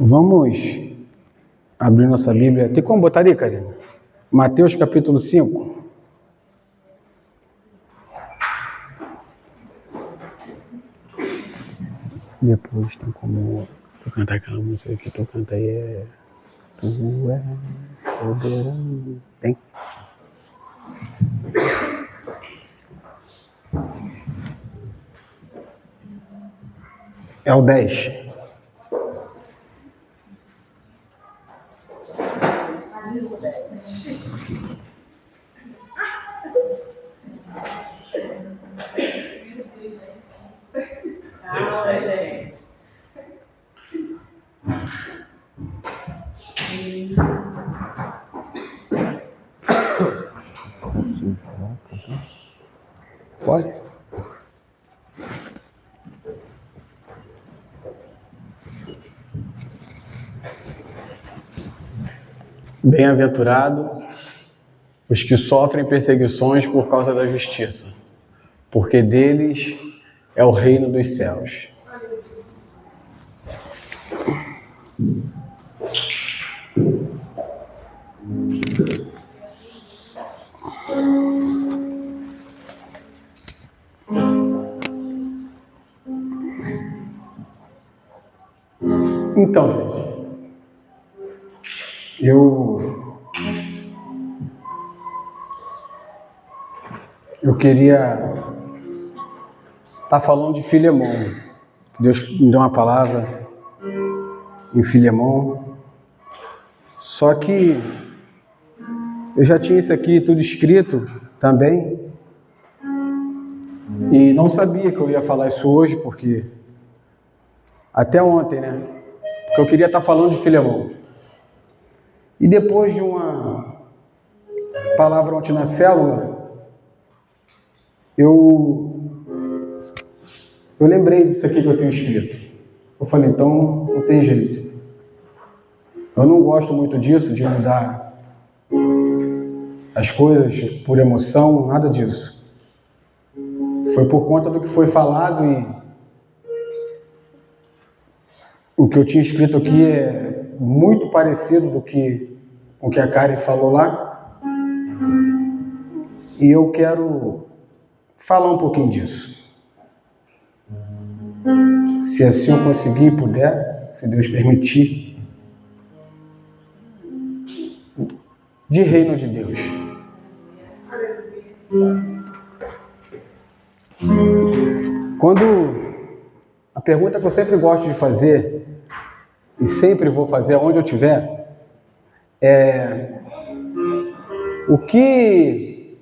Vamos abrir nossa Bíblia. Tem como botar ali, Karina? Mateus capítulo 5. Depois tem como tu cantar aquela música que tu canta aí, Tu és soberano. Tem? É o 10. Pode? Bem-aventurado os que sofrem perseguições por causa da justiça, porque deles é o reino dos céus. Então, gente, eu queria estar falando de Filemão. Deus me deu uma palavra em Filemão. Só que eu já tinha isso aqui tudo escrito também e não sabia que eu ia falar isso hoje, porque até ontem, né? Porque eu queria estar falando de Filemão. E depois de uma palavra ontem na célula, eu lembrei disso aqui que eu tenho escrito. Eu falei, então não tem jeito. Eu não gosto muito disso, de mudar as coisas por emoção, nada disso. Foi por conta do que foi falado e o que eu tinha escrito aqui é muito parecido com o que a Karen falou lá. E eu quero falar um pouquinho disso. Se assim eu conseguir e puder, se Deus permitir. De reino de Deus. A pergunta que eu sempre gosto de fazer, e sempre vou fazer onde eu estiver, é: o que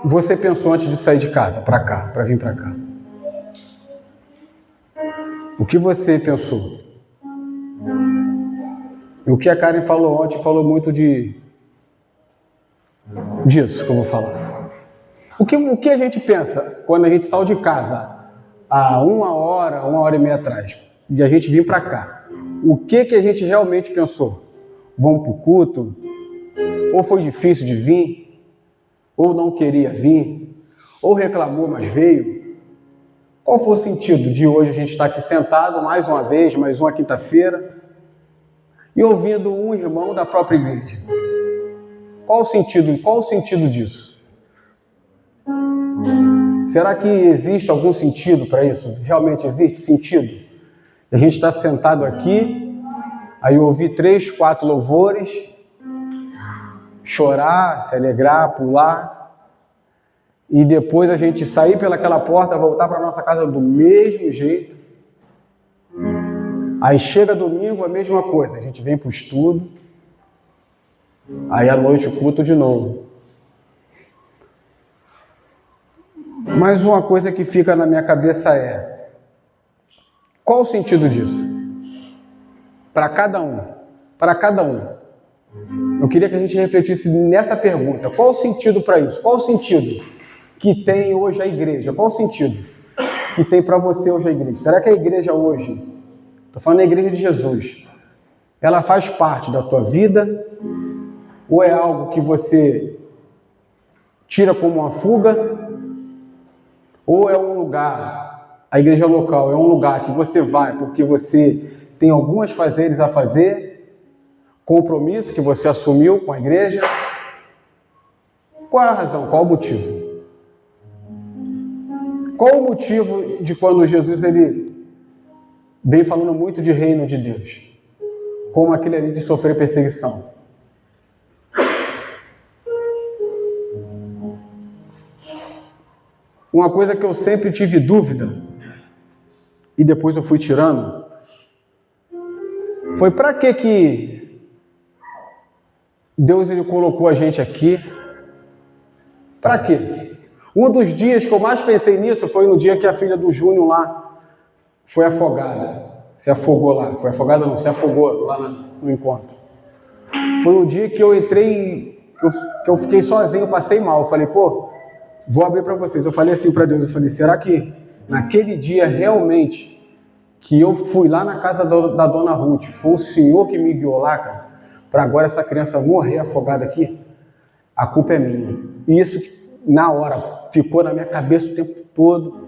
você pensou antes de sair de casa, para cá, para vir para cá? O que você pensou? O que a Karen falou ontem, falou muito disso que eu vou falar. O que a gente pensa quando a gente saiu de casa há uma hora e meia atrás, e a gente vir para cá? O que a gente realmente pensou? Vamos para o culto? Ou foi difícil de vir? Ou não queria vir? Ou reclamou, mas veio? Qual foi o sentido de hoje a gente estar aqui sentado mais uma vez, mais uma quinta-feira, e ouvindo um irmão da própria igreja? Qual o sentido disso? Será que existe algum sentido para isso? Realmente existe sentido? A gente está sentado aqui, aí ouvir 3, 4 louvores, chorar, se alegrar, pular, e depois a gente sair pelaquela porta, voltar para nossa casa do mesmo jeito. Aí chega domingo, a mesma coisa, a gente vem para o estudo, aí à noite o culto de novo. Mas uma coisa que fica na minha cabeça é: qual o sentido disso? Para cada um. Para cada um. Eu queria que a gente refletisse nessa pergunta. Qual o sentido para isso? Qual o sentido que tem hoje a igreja? Qual o sentido que tem para você hoje a igreja? Será que a igreja hoje, estou falando da igreja de Jesus, ela faz parte da tua vida? Ou é algo que você tira como uma fuga? Ou é um lugar, a igreja local é um lugar que você vai porque você tem alguns fazeres a fazer, compromisso que você assumiu com a igreja. Qual é a razão? Qual o motivo? Qual o motivo de quando Jesus ele vem falando muito de reino de Deus? Como aquele ali de sofrer perseguição? Uma coisa que eu sempre tive dúvida, e depois eu fui tirando, foi para que Deus ele colocou a gente aqui? Para quê? Um dos dias que eu mais pensei nisso foi no dia que a filha do Júnior lá foi afogada. Se afogou lá. Foi afogada não, se afogou lá no encontro. Foi um dia que eu entrei, que eu fiquei sozinho, eu passei mal. Eu falei, pô, vou abrir para vocês. Eu falei assim para Deus, eu falei, será que naquele dia realmente que eu fui lá na casa da dona Ruth, foi o Senhor que me guiou lá, cara, para agora essa criança morrer afogada aqui? A culpa é minha. E isso, na hora, ficou na minha cabeça o tempo todo.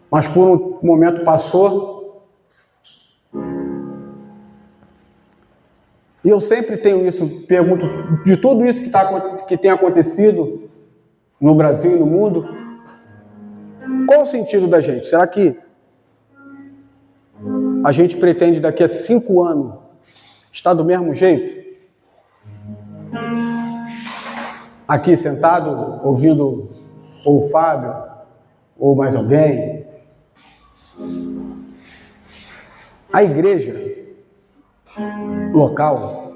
Mas por um momento passou. E eu sempre tenho isso, pergunto, de tudo isso que tem acontecido no Brasil e no mundo, qual o sentido da gente? Será que a gente pretende daqui a 5 anos estar do mesmo jeito? Aqui sentado, ouvindo ou o Fábio, ou mais alguém. A igreja local,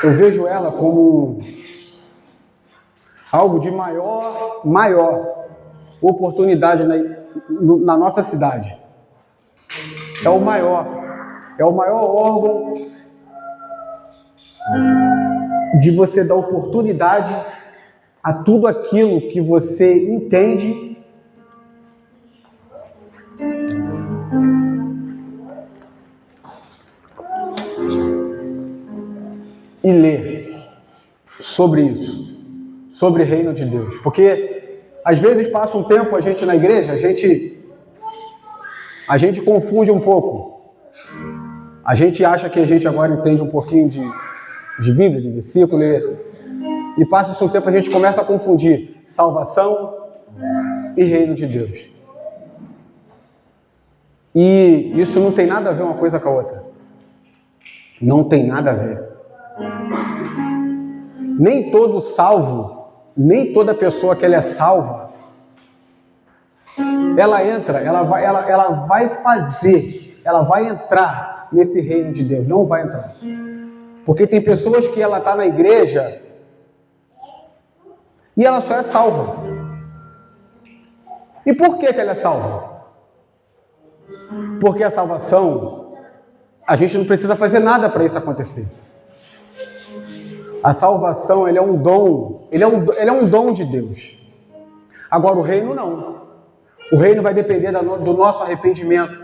eu vejo ela como algo de maior oportunidade na nossa cidade. É o maior órgão de você dar oportunidade a tudo aquilo que você entende e ler sobre isso, sobre o reino de Deus. Porque às vezes passa um tempo a gente na igreja, a gente confunde um pouco. A gente acha que a gente agora entende um pouquinho de Bíblia, de versículo, e passa um tempo a gente começa a confundir salvação e reino de Deus. E isso não tem nada a ver uma coisa com a outra. Não tem nada a ver. Nem todo salvo, nem toda pessoa que ela é salva, ela entra, ela vai entrar nesse reino de Deus. Não vai entrar. Porque tem pessoas que ela está na igreja e ela só é salva. E por que ela é salva? Porque a salvação, a gente não precisa fazer nada para isso acontecer. A salvação, ele é um dom, ele é um dom de Deus. Agora o reino não. O reino vai depender do nosso arrependimento,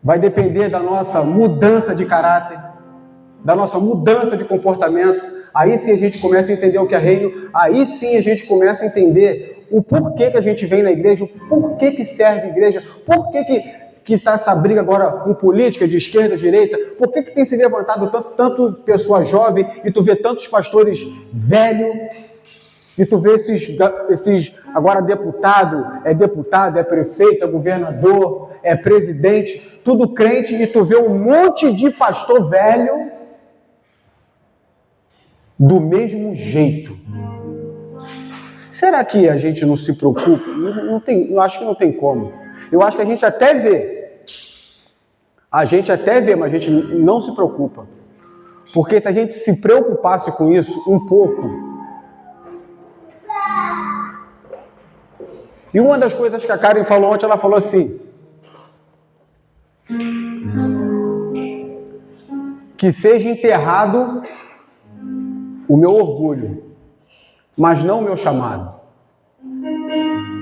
vai depender da nossa mudança de caráter, da nossa mudança de comportamento. Aí sim a gente começa a entender o que é reino, aí sim a gente começa a entender o porquê que a gente vem na igreja, o porquê que serve a igreja, porquê que está essa briga agora com política de esquerda, direita, porquê que tem se levantado tanto pessoa jovem e tu vê tantos pastores velhos, e tu vê esses agora deputado, é prefeito, é governador, é presidente, tudo crente, e tu vê um monte de pastor velho do mesmo jeito. Será que a gente não se preocupa? Eu acho que não tem como. Eu acho que a gente até vê, mas a gente não se preocupa. Porque se a gente se preocupasse com isso um pouco. E uma das coisas que a Karen falou ontem, ela falou assim: que seja enterrado o meu orgulho, mas não o meu chamado.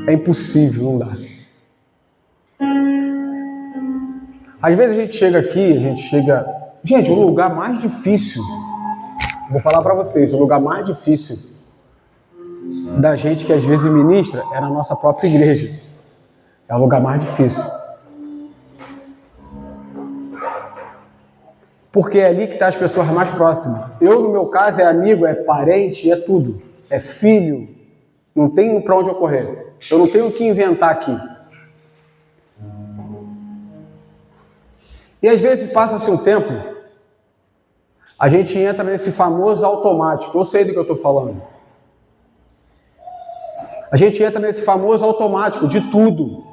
É impossível, não dá. Às vezes a gente chega aqui, Gente, o lugar mais difícil, vou falar para vocês, o lugar mais difícil da gente que às vezes ministra é na nossa própria igreja. É o lugar mais difícil. Porque é ali que estão as pessoas mais próximas. Eu, no meu caso, é amigo, é parente, é tudo. É filho. Não tenho para onde eu correr. Eu não tenho o que inventar aqui. E às vezes passa-se um tempo, a gente entra nesse famoso automático. Eu sei do que eu estou falando. A gente entra nesse famoso automático de tudo.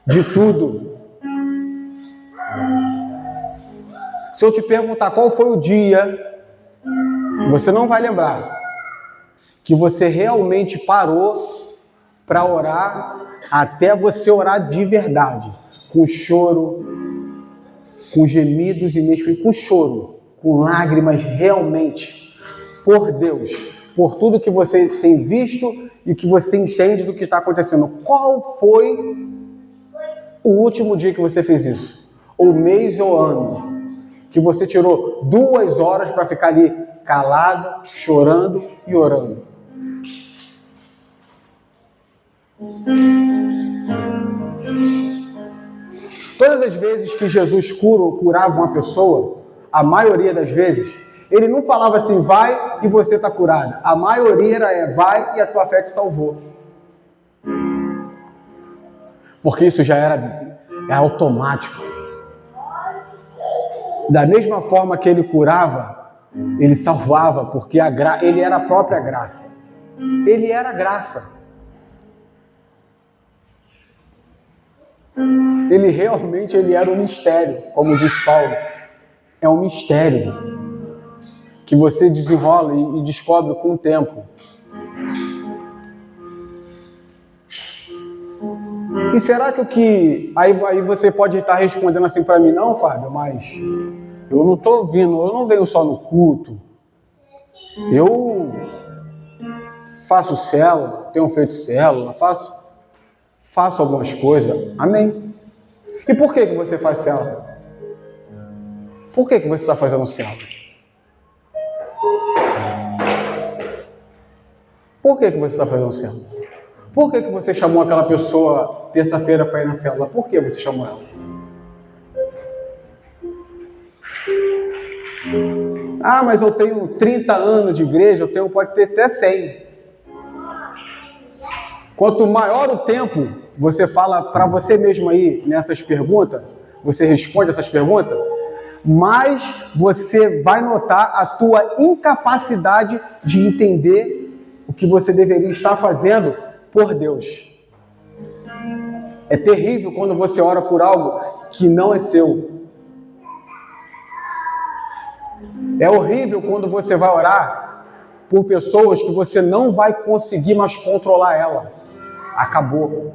De tudo. Se eu te perguntar qual foi o dia, você não vai lembrar, que você realmente parou para orar, até você orar de verdade, com choro, com gemidos inexprimíveis, com choro, com lágrimas realmente, por Deus, por tudo que você tem visto e que você entende do que está acontecendo. Qual foi o último dia que você fez isso? Ou mês ou ano? Que você tirou 2 horas para ficar ali calado, chorando e orando. Todas as vezes que Jesus curava uma pessoa, a maioria das vezes, ele não falava assim, vai e você está curado. A maioria era, vai e a tua fé te salvou. Porque isso já era automático. Da mesma forma que ele curava, ele salvava, porque ele era a própria graça. Ele era a graça. Ele realmente era um mistério, como diz Paulo. É um mistério que você desenrola e descobre com o tempo. E será que o que... Aí você pode estar respondendo assim para mim, não, Fábio, mas eu não estou vindo, eu não venho só no culto. Eu faço célula, tenho feito célula, faço algumas coisas. Amém. E por que você faz célula? Por que você está fazendo célula? Por que você está fazendo célula? Por que você chamou aquela pessoa terça-feira para ir na célula? Por que você chamou ela? Ah, mas eu tenho 30 anos de igreja, pode ter até 100. Quanto maior o tempo, você fala para você mesmo aí nessas perguntas, você responde essas perguntas, mais você vai notar a tua incapacidade de entender o que você deveria estar fazendo por Deus. É terrível quando você ora por algo que não é seu. É horrível quando você vai orar por pessoas que você não vai conseguir mais controlar ela. Acabou.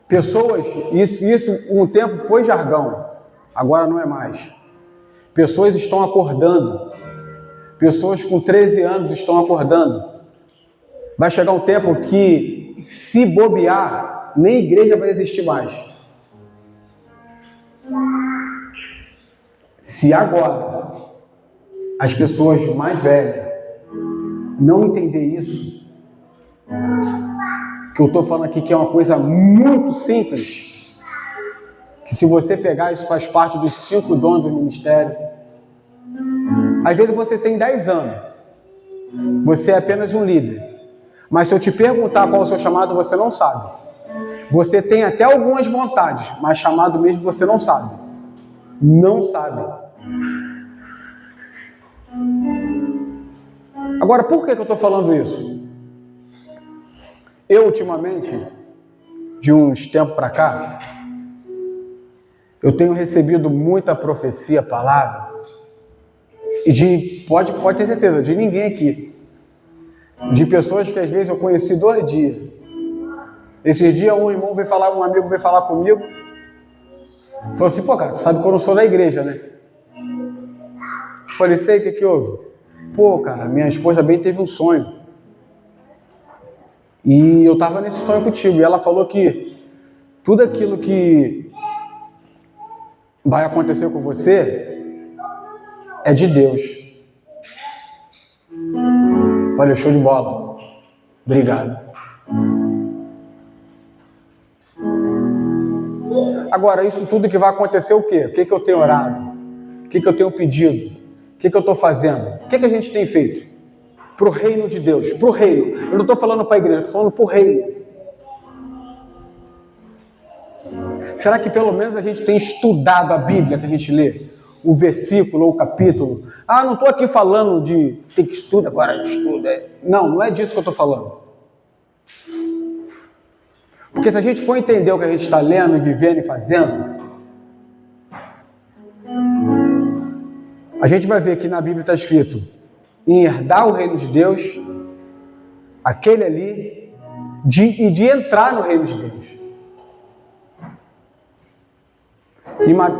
Pessoas, isso um tempo foi jargão, agora não é mais. Pessoas estão acordando. Pessoas com 13 anos estão acordando. Vai chegar um tempo que, se bobear, nem igreja vai existir mais. Se agora as pessoas mais velhas não entender isso, que eu estou falando aqui que é uma coisa muito simples, que se você pegar, isso faz parte dos 5 dons do ministério. Às vezes você tem 10 anos, você é apenas um líder, mas se eu te perguntar qual é o seu chamado, você não sabe. Você tem até algumas vontades, mas chamado mesmo você não sabe. Não sabe. Agora, por que eu estou falando isso? Eu, ultimamente, de uns tempos para cá, eu tenho recebido muita profecia, palavra, e pode ter certeza, de ninguém aqui. De pessoas que às vezes eu conheci 2 dias. Esses dias um amigo veio falar comigo, falou assim, pô, cara, tu sabe que eu não sou da igreja, né? Falei, sei, o que houve? Pô, cara, minha esposa bem teve um sonho. E eu estava nesse sonho contigo. E ela falou que tudo aquilo que vai acontecer com você é de Deus. Falei, show de bola. Obrigado. Agora, isso tudo que vai acontecer, o quê? O que eu tenho orado? O que eu tenho pedido? O que eu estou fazendo? O que a gente tem feito? Para o reino de Deus, para o reino. Eu não estou falando para a igreja, estou falando para o reino. Será que pelo menos a gente tem estudado a Bíblia que a gente lê? O versículo ou o capítulo? Ah, não estou aqui falando de tem que estudar, agora estuda. Não, não é disso que eu estou falando. Porque se a gente for entender o que a gente está lendo e vivendo e fazendo, a gente vai ver que na Bíblia está escrito em herdar o reino de Deus, aquele ali, de entrar no reino de Deus.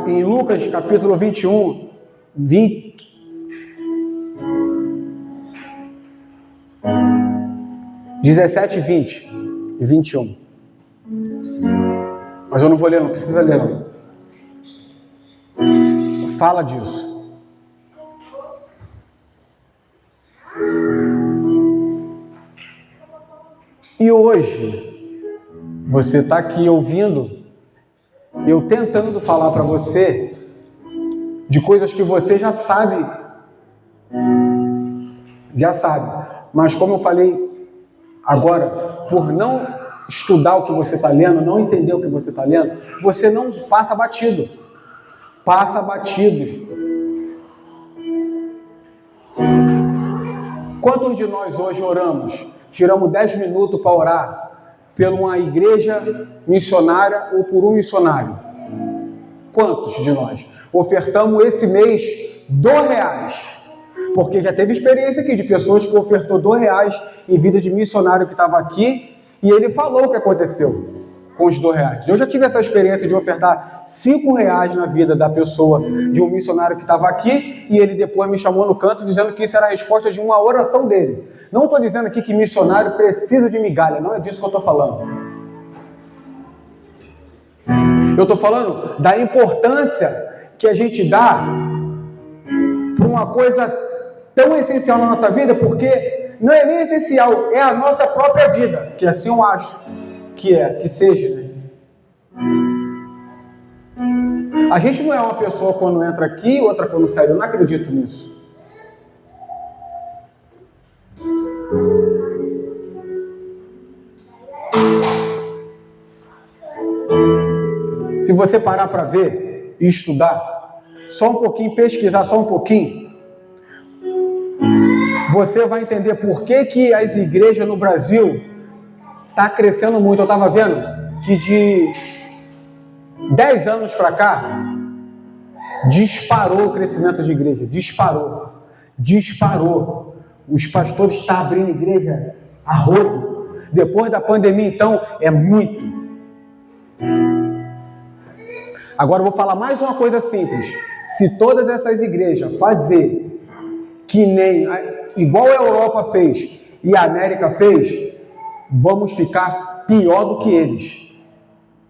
Em Lucas capítulo 21, 17, 20 e 21. Mas eu não vou ler, não precisa ler não. Fala disso. E hoje, você está aqui ouvindo, eu tentando falar para você de coisas que você já sabe, mas como eu falei agora, por não estudar o que você está lendo, não entender o que você está lendo, você não passa batido. Passa batido. Quantos de nós hoje oramos? Tiramos 10 minutos para orar por uma igreja missionária ou por um missionário? Quantos de nós? Ofertamos esse mês R$2. Porque já teve experiência aqui de pessoas que ofertou R$2 em vida de missionário que estava aqui e ele falou o que aconteceu com os R$2. Eu já tive essa experiência de ofertar R$5 na vida da pessoa, de um missionário que estava aqui, e ele depois me chamou no canto dizendo que isso era a resposta de uma oração dele. Não estou dizendo aqui que missionário precisa de migalha, não é disso que eu estou falando. Eu estou falando da importância que a gente dá para uma coisa tão essencial na nossa vida, porque não é nem essencial, é a nossa própria vida, que assim eu acho que seja, né? A gente não é uma pessoa quando entra aqui, outra quando sai, eu não acredito nisso. Se você parar para ver e estudar, só um pouquinho, pesquisar só um pouquinho, você vai entender por que as igrejas no Brasil estão crescendo muito. Eu estava vendo que de 10 anos para cá, disparou o crescimento de igreja. Disparou. Os pastores estão abrindo igreja a rodo. Depois da pandemia, então, é muito. Agora eu vou falar mais uma coisa simples. Se todas essas igrejas fazer que nem igual a Europa fez e a América fez, vamos ficar pior do que eles.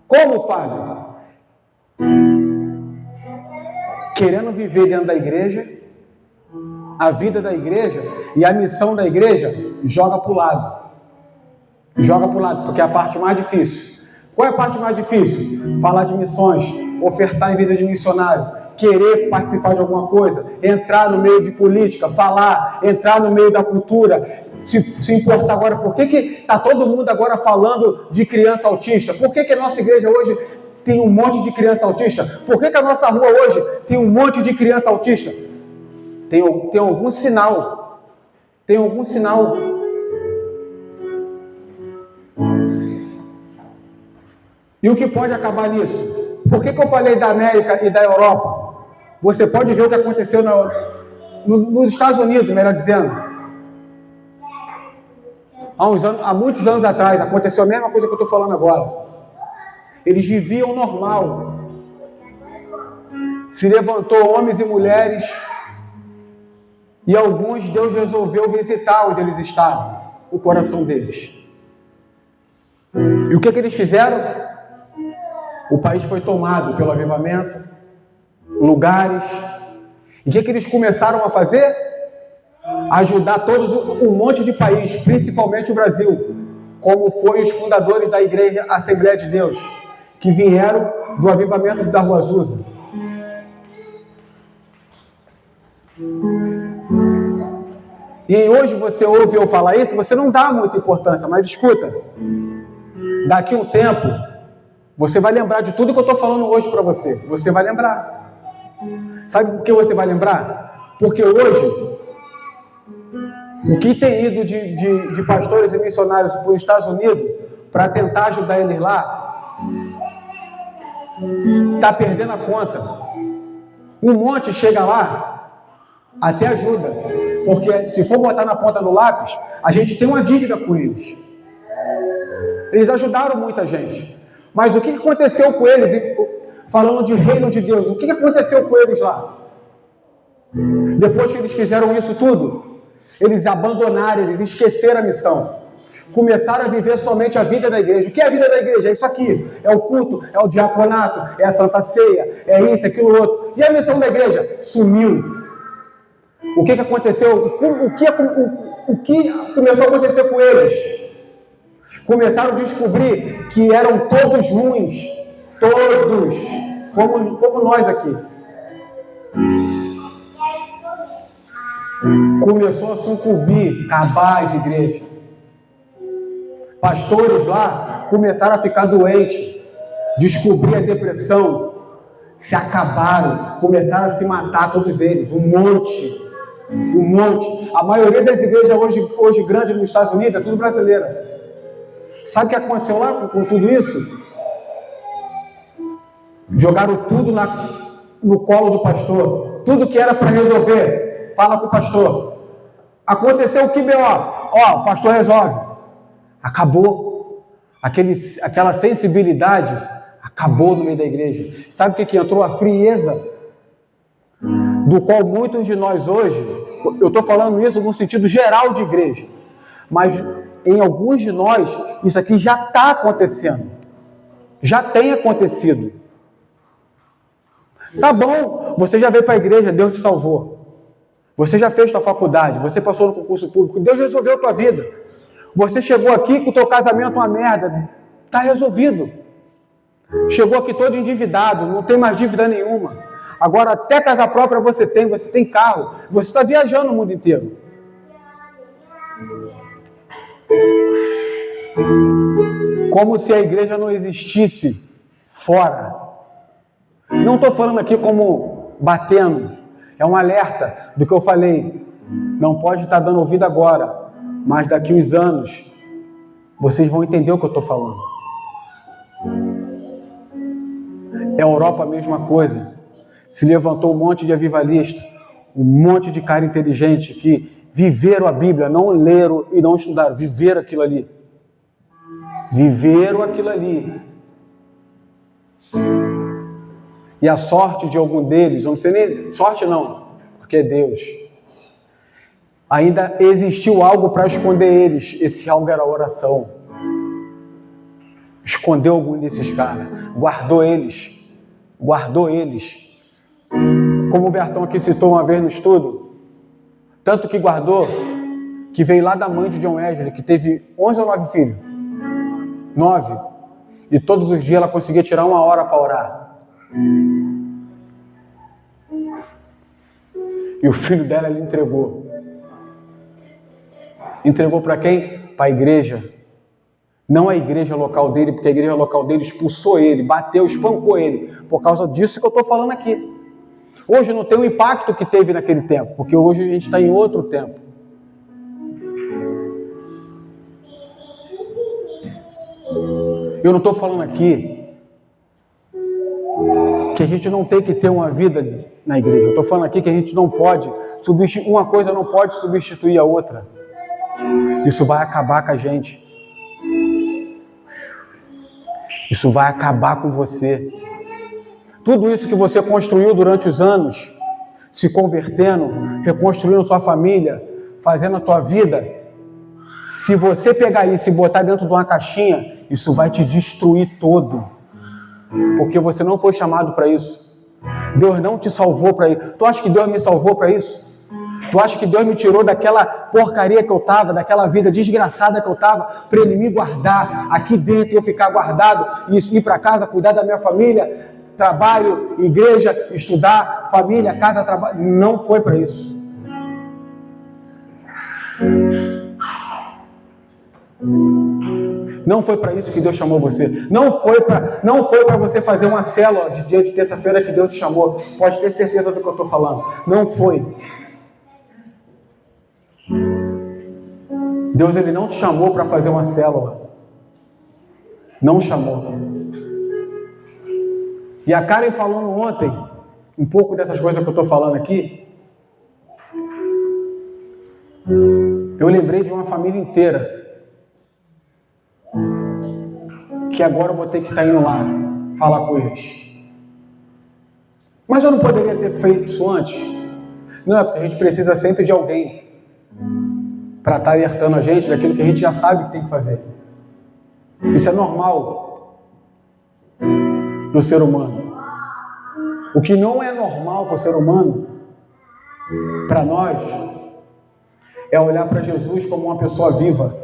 Como, Fábio? Querendo viver dentro da igreja, a vida da igreja e a missão da igreja, joga para o lado. Porque é a parte mais difícil. Qual é a parte mais difícil? Falar de missões, ofertar em vida de missionário, querer participar de alguma coisa, entrar no meio de política, falar, entrar no meio da cultura, se importar agora. Por que está todo mundo agora falando de criança autista? Por que a nossa igreja hoje tem um monte de criança autista? Por que a nossa rua hoje tem um monte de criança autista? Tem algum sinal. Tem algum sinal. E o que pode acabar nisso? Por que eu falei da América e da Europa? Você pode ver o que aconteceu nos Estados Unidos, melhor dizendo. Há muitos anos atrás, aconteceu a mesma coisa que eu estou falando agora. Eles viviam normal. Se levantou homens e mulheres, e alguns Deus resolveu visitar onde eles estavam, o coração deles. E o que eles fizeram? O país foi tomado pelo avivamento, lugares. E o que eles começaram a fazer? Ajudar um monte de país, principalmente o Brasil, como foi os fundadores da Igreja Assembleia de Deus, que vieram do avivamento da Rua Azusa. E hoje você ouve eu falar isso, você não dá muita importância, mas escuta, daqui a um tempo, você vai lembrar de tudo que eu estou falando hoje para você. Você vai lembrar. Sabe por que você vai lembrar? Porque hoje, o que tem ido de pastores e missionários para os Estados Unidos para tentar ajudar eles lá, está perdendo a conta. Um monte chega lá, até ajuda, porque se for botar na ponta do lápis, a gente tem uma dívida com eles. Eles ajudaram muita gente. Mas o que aconteceu com eles, falando de reino de Deus, o que aconteceu com eles lá? Depois que eles fizeram isso tudo, eles abandonaram, eles esqueceram a missão. Começaram a viver somente a vida da igreja. O que é a vida da igreja? É isso aqui. É o culto, é o diaconato, é a Santa Ceia, é isso, aquilo outro. E a missão da igreja? Sumiu. O que aconteceu? O que começou a acontecer com eles? Começaram a descobrir que eram todos ruins. Todos. Como nós aqui. Começou a sucumbir, acabar as igrejas. Pastores lá começaram a ficar doentes, descobrir a depressão, se acabaram, começaram a se matar todos eles, um monte. A maioria das igrejas hoje grandes nos Estados Unidos é tudo brasileira. Sabe o que aconteceu lá com tudo isso? Jogaram tudo no colo do pastor. Tudo que era para resolver, fala com o pastor. Aconteceu o que, ó, o pastor resolve. Acabou. Aquela sensibilidade acabou no meio da igreja. Sabe o que entrou? A frieza, do qual muitos de nós hoje, eu estou falando isso no sentido geral de igreja, mas em alguns de nós, isso aqui já está acontecendo. Já tem acontecido. Tá bom, você já veio para a igreja, Deus te salvou. Você já fez sua faculdade, você passou no concurso público, Deus resolveu a tua vida. Você chegou aqui com o teu casamento uma merda, está resolvido. Chegou aqui todo endividado, não tem mais dívida nenhuma. Agora até casa própria você tem carro, você está viajando o mundo inteiro. Como se a igreja não existisse fora. Não estou falando aqui como batendo, é um alerta do que eu falei. Não pode estar dando ouvido agora, mas daqui uns anos vocês vão entender o que eu estou falando. É a Europa a mesma coisa. Se levantou um monte de avivalista, um monte de cara inteligente que viveram a Bíblia, não leram e não estudaram, viveram aquilo ali. Viveram aquilo ali. E a sorte de algum deles, não sei nem, sorte não, porque é Deus. Ainda existiu algo para esconder eles, esse algo era a oração. Escondeu algum desses caras, guardou eles. Como o Vertão aqui citou uma vez no estudo, tanto que guardou, que veio lá da mãe de John Wesley, que teve 11 ou 9 filhos. 9. E todos os dias ela conseguia tirar 1 hora para orar. E o filho dela ele entregou. Entregou para quem? Para a igreja. Não a igreja local dele, porque a igreja local dele expulsou ele, bateu, espancou ele. Por causa disso que eu estou falando aqui. Hoje não tem o impacto que teve naquele tempo, porque hoje a gente está em outro tempo. Eu não estou falando aqui que a gente não tem que ter uma vida na igreja. Eu estou falando aqui que a gente não pode substituir, uma coisa não pode substituir a outra. Isso vai acabar com a gente. Isso vai acabar com você. Tudo isso que você construiu durante os anos, se convertendo, reconstruindo sua família, fazendo a tua vida, se você pegar isso e botar dentro de uma caixinha, isso vai te destruir todo. Porque você não foi chamado para isso. Deus não te salvou para isso. Tu acha que Deus me salvou para isso? Tu acha que Deus me tirou daquela porcaria que eu estava, daquela vida desgraçada que eu estava, para Ele me guardar aqui dentro e eu ficar guardado e ir para casa, cuidar da minha família, trabalho, igreja, estudar, família, casa, trabalho? Não foi para isso. Não foi para isso que Deus chamou você. Não foi para você fazer uma célula de dia de terça-feira que Deus te chamou. Pode ter certeza do que eu estou falando. Não foi. Deus, Ele não te chamou para fazer uma célula. Não chamou. E a Karen falando ontem, um pouco dessas coisas que eu estou falando aqui, eu lembrei de uma família inteira que agora eu vou ter que estar indo lá falar com eles. Mas eu não poderia ter feito isso antes? Não, é porque a gente precisa sempre de alguém para estar alertando a gente daquilo que a gente já sabe que tem que fazer. Isso é normal no ser humano. O que não é normal para o ser humano, para nós, é olhar para Jesus como uma pessoa viva,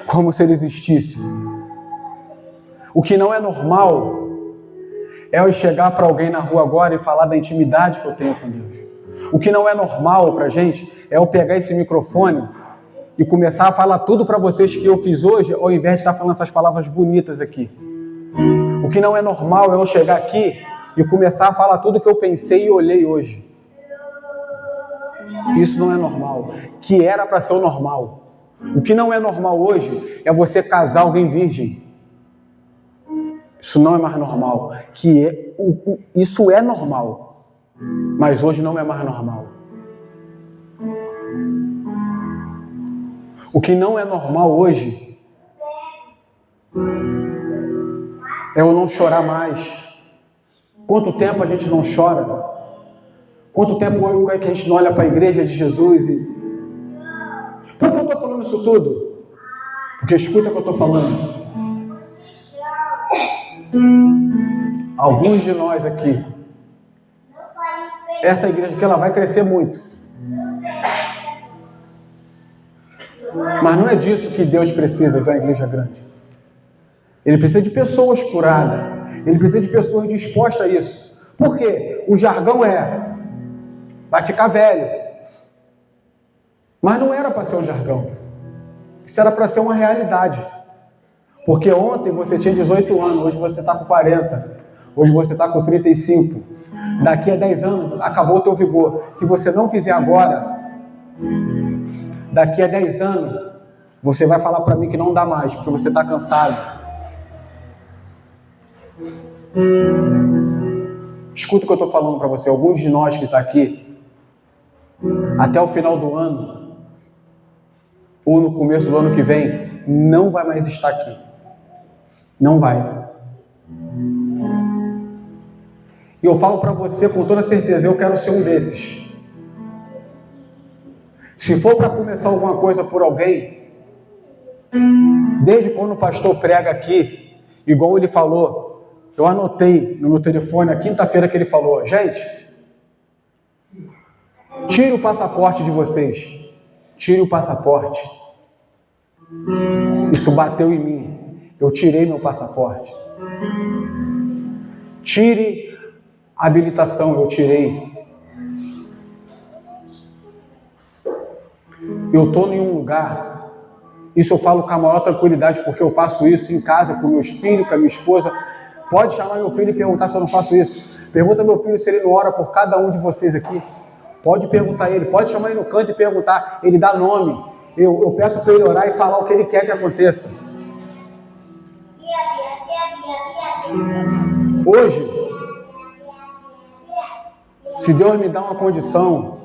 como se Ele existisse. O que não é normal é eu chegar para alguém na rua agora e falar da intimidade que eu tenho com Deus. O que não é normal para a gente é eu pegar esse microfone e começar a falar tudo para vocês que eu fiz hoje, ao invés de estar falando essas palavras bonitas aqui. O que não é normal é eu chegar aqui e começar a falar tudo que eu pensei e olhei hoje. Isso não é normal, que era para ser o normal. O que não é normal hoje é você casar alguém virgem. Isso não é mais normal. Isso é normal, mas hoje não é mais normal. O que não é normal hoje é eu não chorar mais. Quanto tempo a gente não chora? Quanto tempo que a gente não olha para a igreja de Jesus? Por que eu estou falando isso tudo? Porque escuta o que eu estou falando. Alguns de nós aqui, essa igreja aqui ela vai crescer muito. Mas não é disso que Deus precisa de uma igreja grande. Ele precisa de pessoas curadas. Ele precisa de pessoas dispostas a isso. Por quê? O jargão vai ficar velho. Mas não era para ser um jargão. Isso era para ser uma realidade. Porque ontem você tinha 18 anos, hoje você está com 40, hoje você está com 35. Daqui a 10 anos acabou o teu vigor. Se você não fizer agora, daqui a 10 anos, você vai falar para mim que não dá mais, porque você está cansado. Escuta o que eu estou falando para você. Alguns de nós que estão aqui, até o final do ano, ou no começo do ano que vem, não vai mais estar aqui. Não vai. E eu falo para você com toda certeza, eu quero ser um desses. Se for para começar alguma coisa por alguém, desde quando o pastor prega aqui, igual ele falou, eu anotei no meu telefone a quinta-feira que ele falou, gente, tire o passaporte de vocês, tire o passaporte. Isso bateu em mim. Eu tirei meu passaporte. Tire a habilitação, eu tirei. Eu estou em um lugar, isso eu falo com a maior tranquilidade, porque eu faço isso em casa com meus filhos, com a minha esposa. Pode chamar meu filho e perguntar se eu não faço isso. Pergunta meu filho se ele não ora por cada um de vocês aqui. Pode perguntar ele, pode chamar ele no canto e perguntar, ele dá nome. Eu peço para ele orar e falar o que ele quer que aconteça. Hoje, se Deus me dá uma condição,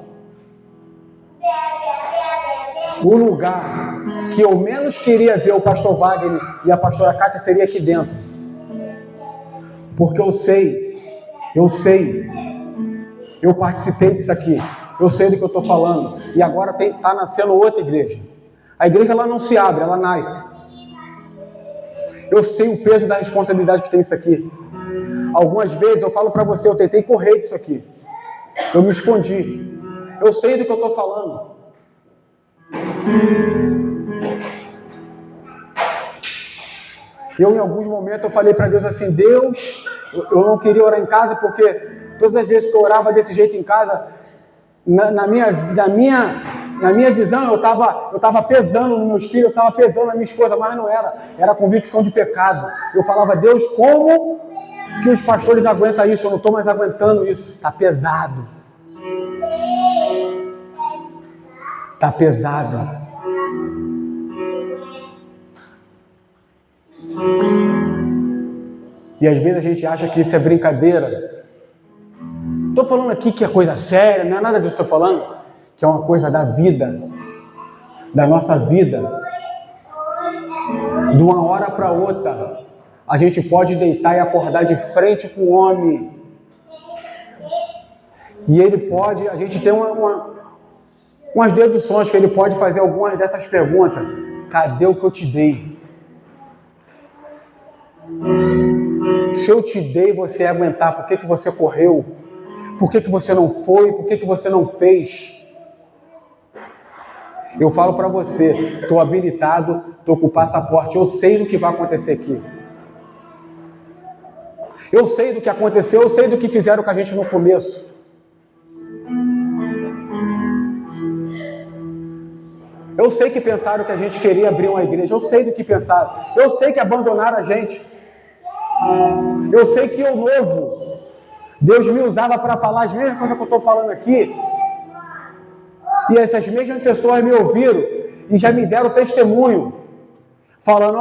o lugar que eu menos queria ver o pastor Wagner e a pastora Kátia seria aqui dentro. Porque eu participei disso aqui, eu sei do que eu estou falando, e agora está nascendo outra igreja. A igreja ela não se abre, ela nasce. Eu sei o peso da responsabilidade que tem isso aqui. Algumas vezes eu falo para você, eu tentei correr disso aqui. Eu me escondi. Eu sei do que eu estou falando. Em alguns momentos, eu falei para Deus assim, Deus, eu não queria orar em casa, porque todas as vezes que eu orava desse jeito em casa, na minha visão, eu estava pesando nos meus filhos, eu estava pesando na minha esposa, mas não era. Era convicção de pecado. Eu falava, Deus, como que os pastores aguentam isso? Eu não estou mais aguentando isso. Está pesado. Está pesado. E às vezes a gente acha que isso é brincadeira. Estou falando aqui que é coisa séria, não é nada disso que estou falando, que é uma coisa da vida, da nossa vida. De uma hora para outra, a gente pode deitar e acordar de frente com o homem. E ele pode, a gente tem umas deduções que ele pode fazer algumas dessas perguntas. Cadê o que eu te dei? Se eu te dei, você ia aguentar. Por que você correu? Por que você não foi? Por que você não fez? Eu falo para você, estou habilitado, estou com o passaporte, eu sei do que vai acontecer aqui. Eu sei do que aconteceu, eu sei do que fizeram com a gente no começo. Eu sei que pensaram que a gente queria abrir uma igreja, eu sei do que pensaram. Eu sei que abandonaram a gente. Eu sei que eu novo, Deus me usava para falar as mesmas coisas que eu estou falando aqui. E essas mesmas pessoas me ouviram e já me deram testemunho. Falando,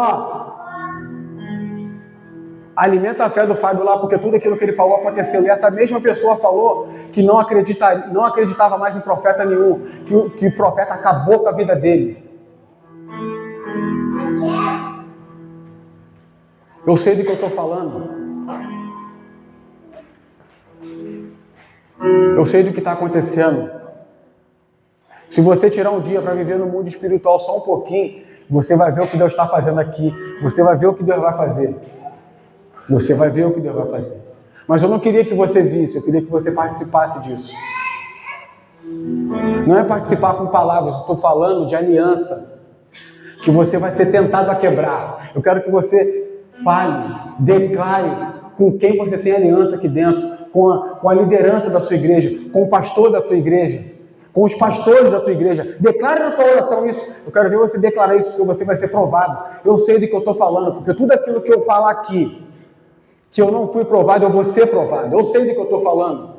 alimenta a fé do Fábio lá, porque tudo aquilo que ele falou aconteceu. E essa mesma pessoa falou que não acreditava mais em profeta nenhum, que o profeta acabou com a vida dele. Eu sei do que eu estou falando. Eu sei do que está acontecendo. Se você tirar um dia para viver no mundo espiritual só um pouquinho, você vai ver o que Deus está fazendo aqui. Você vai ver o que Deus vai fazer. Você vai ver o que Deus vai fazer. Mas eu não queria que você visse, eu queria que você participasse disso. Não é participar com palavras, eu estou falando de aliança. Que você vai ser tentado a quebrar. Eu quero que você fale, declare com quem você tem aliança aqui dentro. Com a liderança da sua igreja, com o pastor da tua igreja, com os pastores da tua igreja. Declare na tua oração isso. Eu quero ver você declarar isso, porque você vai ser provado. Eu sei do que eu estou falando, porque tudo aquilo que eu falar aqui, que eu não fui provado, eu vou ser provado. Eu sei do que eu estou falando.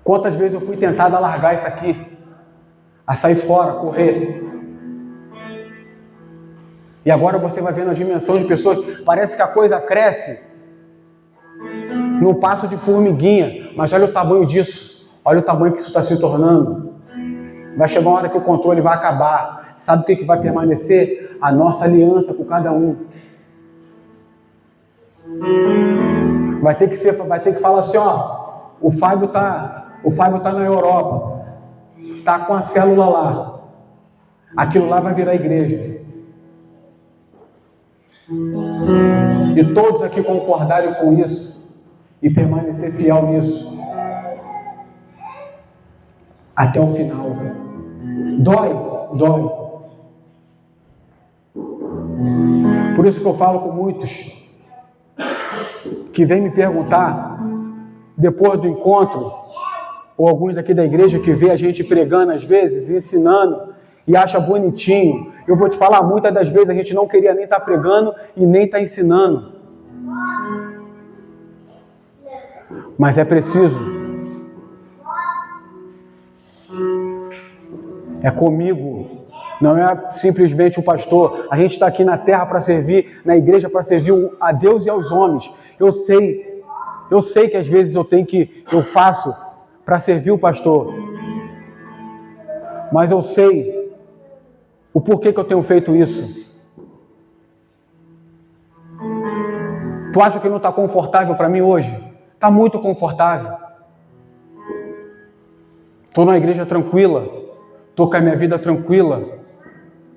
Quantas vezes eu fui tentado a largar isso aqui, a sair fora, a correr. E agora você vai vendo a dimensão de pessoas, parece que a coisa cresce no passo de formiguinha, mas olha o tamanho disso, olha o tamanho que isso está se tornando. Vai chegar uma hora que o controle vai acabar. Sabe o que vai permanecer? A nossa aliança com cada um. Vai ter que falar assim, o Fábio tá na Europa, tá com a célula lá, aquilo lá vai virar igreja. E todos aqui concordarem com isso e permanecer fiel nisso até o final. Dói. Por isso que eu falo com muitos que vêm me perguntar depois do encontro, ou alguns daqui da igreja que vê a gente pregando às vezes, ensinando e acha bonitinho. Eu vou te falar, muitas das vezes a gente não queria nem estar pregando e nem estar ensinando. Mas é preciso. É comigo. Não é simplesmente o pastor. A gente está aqui na terra para servir, na igreja para servir a Deus e aos homens. Eu sei que às vezes eu faço para servir o pastor. Mas eu sei o porquê que eu tenho feito isso. Tu acha que não está confortável para mim hoje? Está muito confortável. Estou na igreja tranquila. Estou com a minha vida tranquila.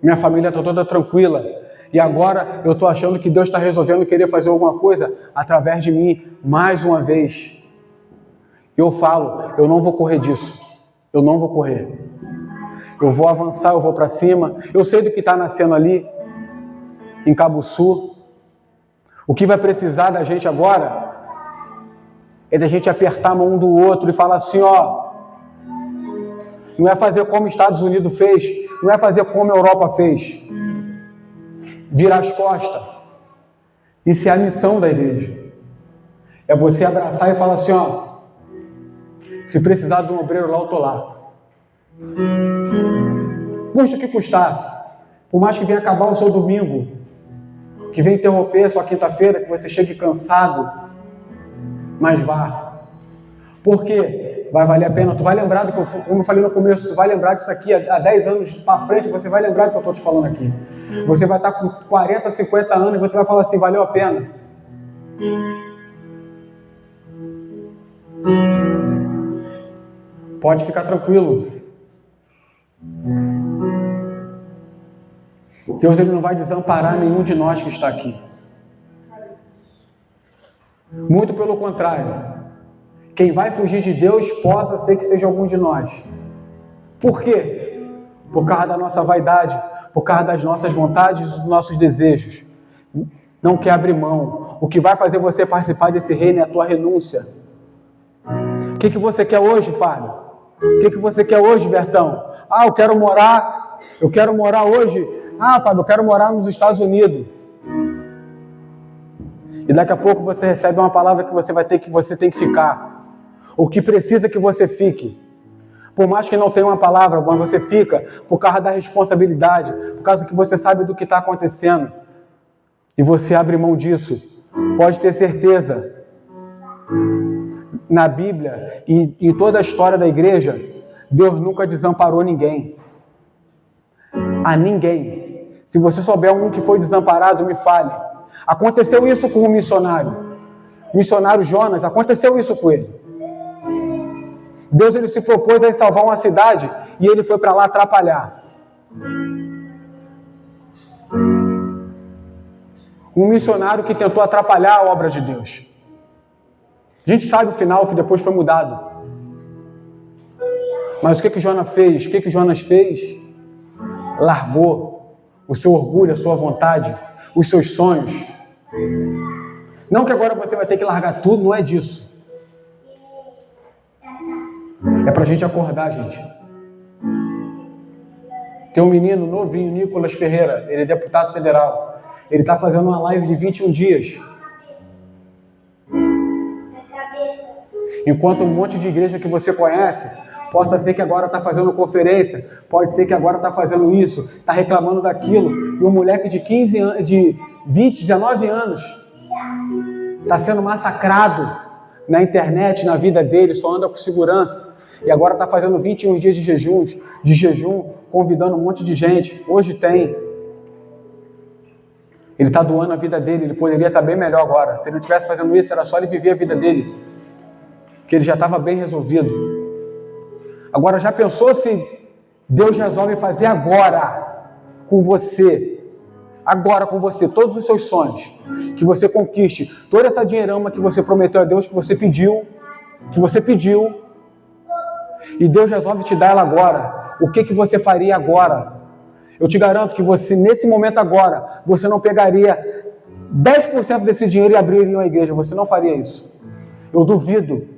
Minha família está toda tranquila. E agora eu estou achando que Deus está resolvendo querer fazer alguma coisa através de mim, mais uma vez. Eu falo, eu não vou correr disso. Eu não vou correr. Eu vou avançar, eu vou para cima. Eu sei do que está nascendo ali, em Cabuçu. O que vai precisar da gente agora é da gente apertar a mão um do outro e falar assim, ó, não é fazer como os Estados Unidos fez, não é fazer como a Europa fez. Virar as costas. Isso é a missão da igreja. É você abraçar e falar assim, ó, se precisar de um obreiro lá, eu tô lá. Custa o que custar. Por mais que venha acabar o seu domingo, que venha interromper a sua quinta-feira, que você chegue cansado, mas vá. Por quê? Vai valer a pena. Tu vai lembrar do que como eu falei no começo, tu vai lembrar disso aqui há 10 anos para frente, você vai lembrar do que eu estou te falando aqui. Você vai estar com 40, 50 anos e você vai falar assim, valeu a pena. Pode ficar tranquilo. Deus ele não vai desamparar nenhum de nós que está aqui. Muito pelo contrário. Quem vai fugir de Deus possa ser que seja algum de nós. Por quê? Por causa da nossa vaidade, por causa das nossas vontades e dos nossos desejos. Não quer abrir mão. O que vai fazer você participar desse reino é a tua renúncia. O que você quer hoje, Fábio? O que você quer hoje, Bertão? Ah, eu quero morar hoje. Ah, Fábio, eu quero morar nos Estados Unidos. E daqui a pouco você recebe uma palavra que você tem que ficar. O que precisa que você fique. Por mais que não tenha uma palavra, mas você fica por causa da responsabilidade, por causa que você sabe do que está acontecendo. E você abre mão disso. Pode ter certeza. Na Bíblia e em toda a história da igreja, Deus nunca desamparou ninguém. A ninguém. Se você souber um que foi desamparado, me fale. Aconteceu isso com um missionário. O missionário Jonas, aconteceu isso com ele. Deus ele se propôs a salvar uma cidade e ele foi para lá atrapalhar. Um missionário que tentou atrapalhar a obra de Deus. A gente sabe o final, que depois foi mudado. Mas o que Jonas fez? O que Jonas fez? Largou o seu orgulho, a sua vontade, os seus sonhos. Não que agora você vai ter que largar tudo, não é disso. É pra gente acordar, gente. Tem um menino novinho, Nicolas Ferreira, ele é deputado federal. Ele está fazendo uma live de 21 dias. Enquanto um monte de igreja que você conhece, possa ser que agora está fazendo conferência, pode ser que agora está fazendo isso, está reclamando daquilo, e um moleque de 19 anos, está sendo massacrado na internet, na vida dele, só anda com segurança, e agora está fazendo 21 dias de jejum, convidando um monte de gente. Hoje tem. Ele está doando a vida dele, ele poderia estar bem melhor agora. Se ele não estivesse fazendo isso, era só ele viver a vida dele, que ele já estava bem resolvido. Agora, já pensou se Deus resolve fazer agora com você, todos os seus sonhos, que você conquiste toda essa dinheirama que você prometeu a Deus, que você pediu, e Deus resolve te dar ela agora. O que você faria agora? Eu te garanto que você, nesse momento agora, você não pegaria 10% desse dinheiro e abriria uma igreja. Você não faria isso. Eu duvido.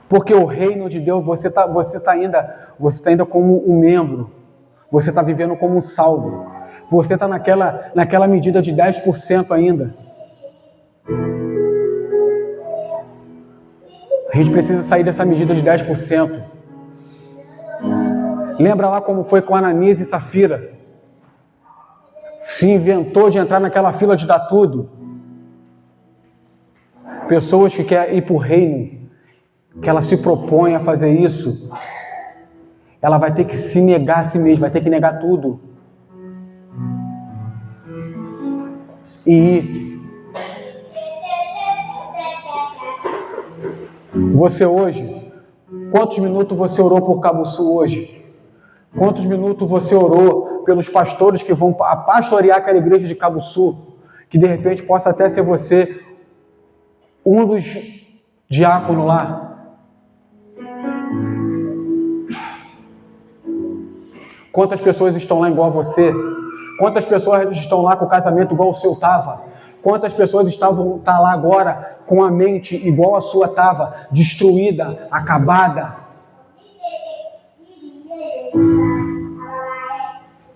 Porque o reino de Deus, você tá ainda como um membro. Você está vivendo como um salvo. Você está naquela medida de 10% ainda. A gente precisa sair dessa medida de 10%. Lembra lá como foi com Ananias e Safira? Se inventou de entrar naquela fila de dar tudo. Pessoas que querem ir para o reino, que ela se propõe a fazer isso, ela vai ter que se negar a si mesma, vai ter que negar tudo. E ir. Você hoje, quantos minutos você orou por Cabuçu hoje? Quantos minutos você orou pelos pastores que vão pastorear aquela igreja de Cabuçu? Que de repente possa até ser você um dos diáconos lá, quantas pessoas estão lá igual a você? Quantas pessoas estão lá com o casamento igual o seu estava? Quantas pessoas estão lá agora com a mente igual a sua estava, destruída, acabada?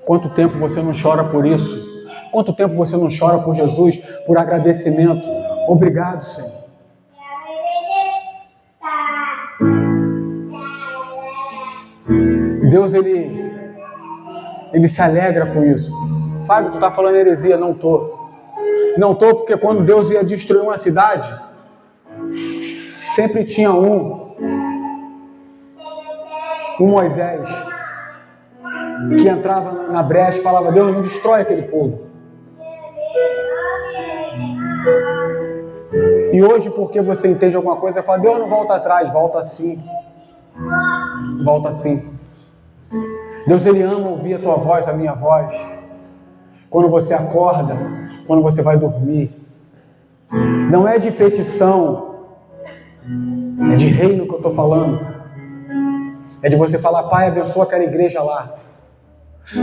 Quanto tempo você não chora por isso? Quanto tempo você não chora por Jesus, por agradecimento? Obrigado, Senhor. Deus, Ele se alegra com isso. Fábio, tu está falando heresia? Não estou. Não estou porque quando Deus ia destruir uma cidade, sempre tinha um Moisés, que entrava na brecha e falava: Deus, não destrói aquele povo. E hoje, porque você entende alguma coisa, você fala: Deus não volta atrás, volta sim. Volta sim. Deus, Ele ama ouvir a tua voz, a minha voz. Quando você acorda, quando você vai dormir. Não é de petição, é de reino que eu estou falando. É de você falar: Pai, abençoa aquela igreja lá.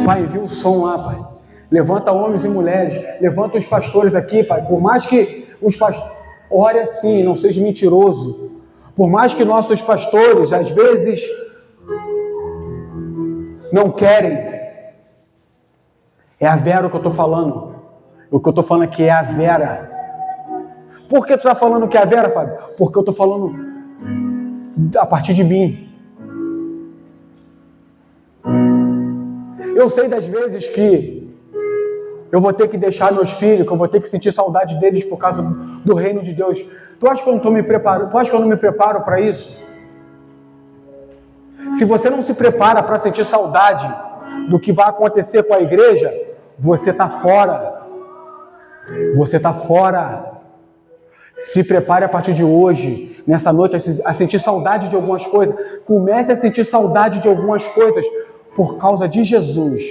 Pai, envia o som lá, Pai. Levanta homens e mulheres, levanta os pastores aqui, Pai. Por mais que os pastores... Ore assim, não seja mentiroso. Por mais que nossos pastores, às vezes, não querem. É a Vera o que eu estou falando. O que eu estou falando aqui é a Vera. Por que tu está falando que é a Vera, Fábio? Porque eu estou falando a partir de mim. Eu sei das vezes que eu vou ter que deixar meus filhos, que eu vou ter que sentir saudade deles por causa do reino de Deus. Tu acha que eu não me preparo? Tu acha que eu não me preparo para isso? Se você não se prepara para sentir saudade do que vai acontecer com a igreja, você está fora. Você está fora. Se prepare a partir de hoje, nessa noite, a sentir saudade de algumas coisas. Comece a sentir saudade de algumas coisas por causa de Jesus.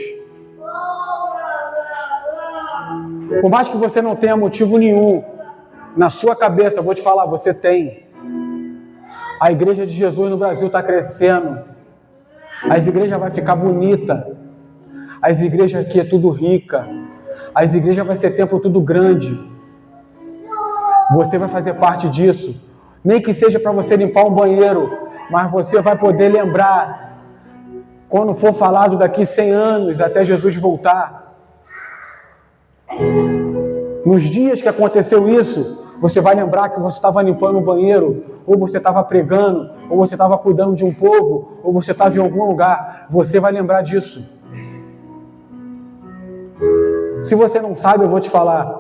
Por mais que você não tenha motivo nenhum na sua cabeça, eu vou te falar, você tem. A igreja de Jesus no Brasil está crescendo. As igrejas vão ficar bonitas. As igrejas aqui é tudo rica. As igrejas vai ser templo tudo grande. Você vai fazer parte disso. Nem que seja para você limpar um banheiro, mas você vai poder lembrar quando for falado daqui 100 anos até Jesus voltar. Nos dias que aconteceu isso, você vai lembrar que você estava limpando um banheiro, ou você estava pregando, ou você estava cuidando de um povo, ou você estava em algum lugar. Você vai lembrar disso. Se você não sabe, eu vou te falar.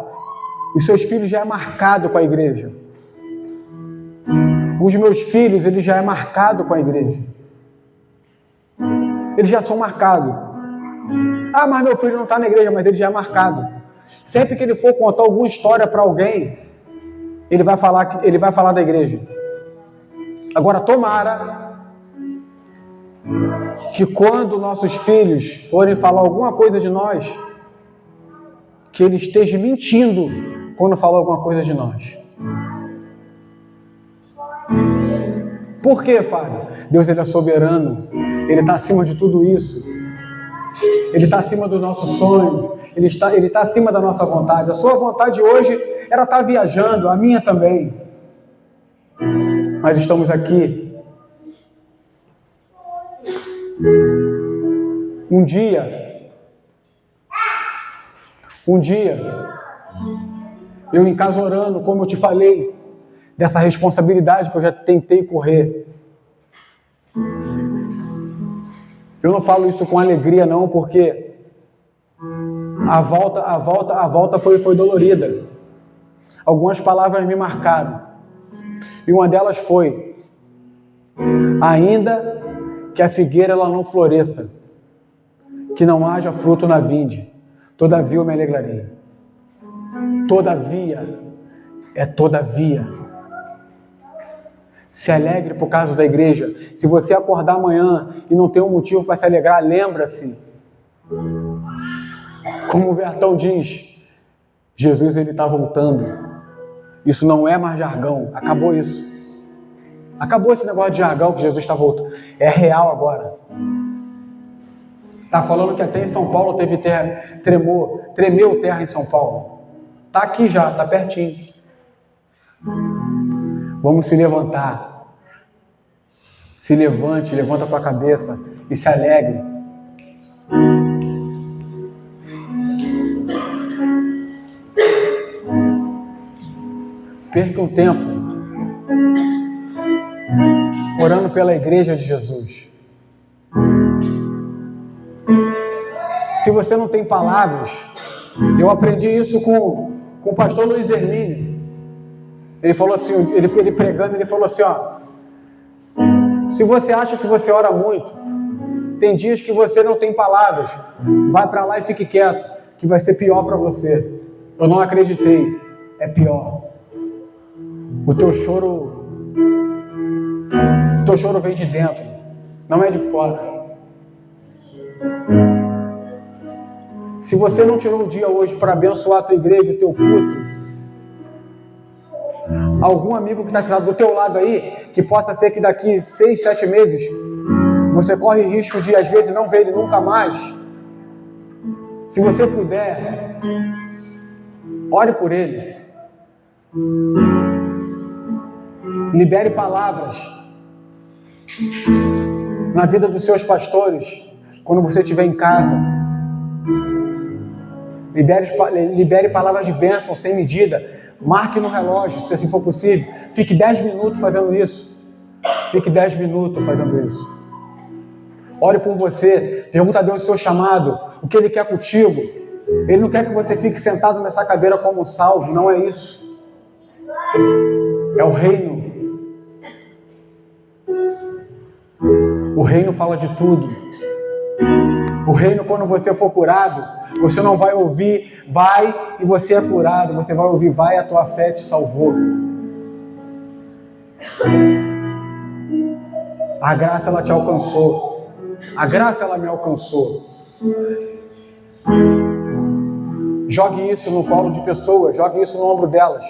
Os seus filhos já é marcado com a igreja. Os meus filhos, eles já é marcado com a igreja. Eles já são marcados. Ah, mas meu filho não está na igreja, mas ele já é marcado. Sempre que ele for contar alguma história para alguém, ele vai falar da igreja. Agora, tomara que quando nossos filhos forem falar alguma coisa de nós, que ele esteja mentindo quando falar alguma coisa de nós. Por quê, Fábio? Deus, Ele é soberano. Ele está acima de tudo isso. Ele está acima dos nossos sonhos. Ele está acima da nossa vontade. A sua vontade hoje era estar viajando, a minha também. Mas estamos aqui. Um dia, eu em casa orando, como eu te falei, dessa responsabilidade que eu já tentei correr. Eu não falo isso com alegria não, porque a volta foi dolorida. Algumas palavras me marcaram. E uma delas foi: ainda que a figueira ela não floresça, que não haja fruto na vinde, todavia eu me alegrarei. Todavia. Se alegre por causa da igreja. Se você acordar amanhã e não ter um motivo para se alegrar, lembra-se. Como o Vertão diz, Jesus ele está voltando. Isso não é mais jargão. Acabou isso. Acabou esse negócio de jargão que Jesus está voltando. É real agora. Está falando que até em São Paulo teve terra, tremeu terra em São Paulo. Está aqui já, está pertinho. Vamos se levantar. Se levante, levanta a tua cabeça e se alegre. Perca o tempo orando pela igreja de Jesus. Se você não tem palavras, eu aprendi isso com o pastor Luiz Hermínio. Ele falou assim, ele pregando, ele falou assim, ó, se você acha que você ora muito, tem dias que você não tem palavras, vai para lá e fique quieto, que vai ser pior para você. Eu não acreditei, é pior. O teu choro vem de dentro, não é de fora. Se você não tirou o dia hoje para abençoar a tua igreja, o teu culto, algum amigo que está do teu lado aí, que possa ser que daqui 6, 7 meses, você corre risco de às vezes não ver ele nunca mais. Se você puder, ore por ele. Libere palavras na vida dos seus pastores, quando você estiver em casa. Libere palavras de bênção sem medida. Marque no relógio, se assim for possível. Fique 10 minutos fazendo isso. Fique 10 minutos fazendo isso. Ore por você. Pergunta a Deus o seu chamado. O que Ele quer contigo. Ele não quer que você fique sentado nessa cadeira como salvo. Não é isso. É o reino. O reino fala de tudo. O reino, quando você for curado, você não vai ouvir, vai e você é curado. Você vai ouvir, vai, a tua fé te salvou. A graça, ela te alcançou. A graça, ela me alcançou. Jogue isso no colo de pessoas, jogue isso no ombro delas.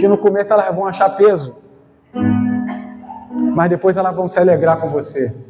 Que no começo elas vão achar peso, mas depois elas vão se alegrar com você.